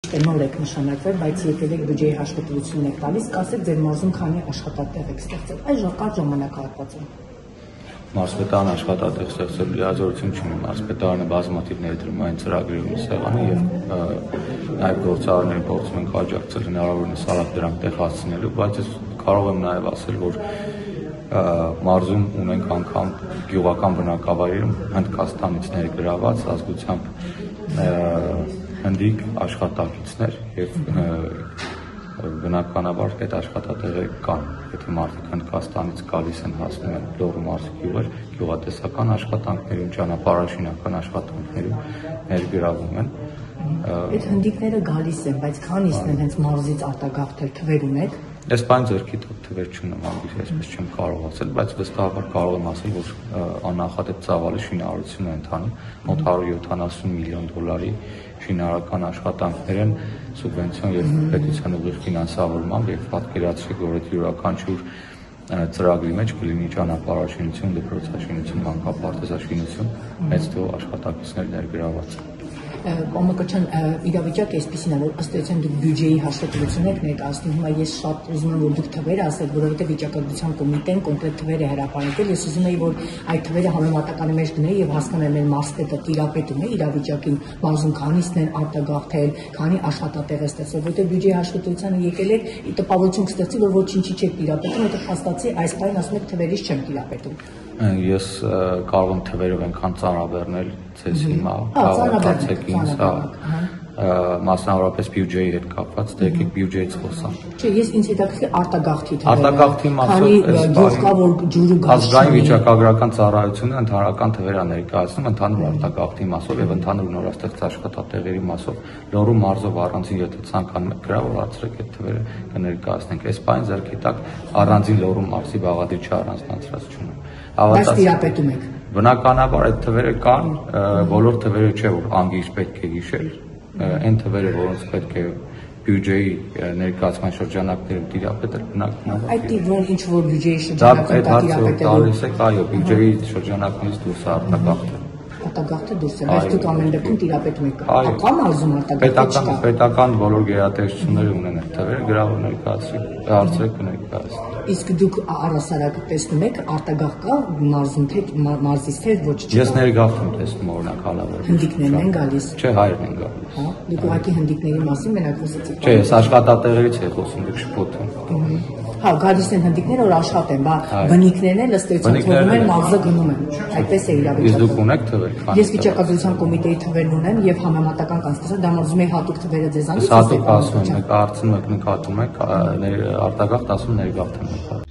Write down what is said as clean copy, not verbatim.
թե նոր եք նշանակվել, բայց եկել եք բյուջեի հաշվետվություն եք տալիս, կասեք ձեր մարզում քանի աշխատատեղ եք ստեղծել, այս ժամանակահատվածում։ Մարզպետարան աշխատատեղ ստեղծելու լիազորություն չունի, մարզպետարանը բազմաթիվ ներդրումային ծրագրեր ունի սեղանի եւ նաեւ գործարարներին փորձում ենք աջակցել հնարավորինս արագ դրանք տեղ հասցնելու, բայց ես կարող եմ նաեւ ասել, որ մարզում ունենք անգամ գյուղական բնակավայրերում Հնդկաստանից ներգրաված ազգությամբ հնդիկ աշխատակիցներ եւ բնականաբար այդ աշխատատեղերը կան, եթե մարդիկ Հնդկաստանից գալիս են հասնում են Լոռու մարզի գյուղեր, գյուղատնտեսական աշխատանքներում, ճանապարհաշինական աշխատանքներում ներգրավում են։ Այդ հնդիկները գալիս են, բայց քանիսն են հենց մարզից արտագաղթել, թվեր ունեք։ Ես բան ձեռքի տակ թվեր չունեմ, այսպես չեմ կարող ասել, բայց վստահաբար կարող եմ ասել, որ աննախադեպ ծավալի շինարարություն է ընթանում, մոտ 170 միլիոն դոլարի շինարարական աշխատանքներ են սուբվենցիոն եւ պետության ուղիղ ֆինանսավորմամբ եւ պատկերացրեք, որ այդ յուրաքանչյուր ծրագրի մեջ կլինի ճանապարհաշինություն, դպրոցաշինություն, մանկապարտեզաշինություն, մեծ թվով աշխատակիցներ ներգրաված։ Պարոն իրավիճակը այսպեսին է, որ ըստ էության դուք բյուջեի հաշվետվություն եք ներկայացնում, հիմա ես շատ ուզում եմ, որ դուք թվերը ասեք, որովհետև վիճակագրության կոմիտեն կոնկրետ թվեր է հրապարակել, ես ուզում եի, որ այդ թվերը համեմատականի մեջ դնեի եւ հասկանայի մեր մարզպետը տիրապետում է իրավիճակին, մարզում քանիսն են արտագաղթել, քանի աշխատատեղ է ստեղծել, որովհետև բյուջեի հաշվետվությանը եկել եք, տպավորություն կստեղծի, որ ոչինչի չեք տիրապետում, հետո փաստացի այս պայն ասում եք թվերից չեմ տիրապետում։ Ես կարող եմ թվերով այնքան ծանրաբեռնել ձեզ հիմա, հարցեք ինձ, մասնավորապես բյուջեի հետ կապված, դե եկեք բյուջեից խոսանք։ Չէ, ես ինձ հետաքրքիր արտագաղթի թվերը։ Արտագաղթի մասով ազգային վիճակագրական ծառայությունը ընդհանրական թվեր է ներկայացնում ընդհանուր արտագաղթի մասով եւ ընդհանուր նորաստեղծ աշխատատեղերի մասով։ Լոռու մարզով առանձին եթե ցանկանում եք գրավոր հարցրեք այդ թվերը կներկայացնենք։ Այս բան ձեռքի տակ առանձին Լոռու մարզի բաղադրիչը առանձնացրած չունեմ։ Բայց տիրապետում եք։ Բնականաբար այդ թվերը կան, բոլոր թվերը չէ որ անգիր պետք է հիշել, այն թվերը որոնց պետք է բյուջեի ներկայացման շրջանակներում տիրապետել բնականաբար։ Այդ որ ինչ որ բյուջեի շրջանակներում տիրապետել։ Տալիս եք, այո, բյուջեի շրջանակներից դուրս է արտագաղթել։ Արտագաղթը դուրս է, բայց դուք ամեն դեպքում տիրապետում եք։ Ակա մարզում արտագաղթը չկա։ Պետական բոլոր գերատեսչությունները ունեն այդ թվերը, գրավոր ներկայացրեք, հարցրեք կներկայացնենք։ Իսկ դուք առասարակ տեսնում եք արտագաղթ կա մարզում թե մարզից թե ոչ չկա։ Ես ներգաղթում տեսնում օրինակ հալավեր։ Հնդիկներն են գալիս։ Չէ, հայերն են գալիս։ Հա, դուք ուղղակի հնդիկների մասին մենակ խոսեցիք։ Չէ, ես աշխատատեղերից եմ խոսում, դուք շփոթում։ Հա, գալիս են հնդիկներ, որ աշխատեն, բա բնիկներն էլ ըստ էության թողնում են մարզը գնում են։ Այդպես է իրավիճակը։ Իսկ դուք ունեք թվեր։ Ես վիճակագրության կոմիտեի թվերն ունեմ եւ համեմատական կանցկացա, դա մարզում է հատուկ թվերը ձեզանից։ Հատուկ ասում եք, հարցնում եք, նկատում եք, արտագաղթ ասում ներգաղթ եմ։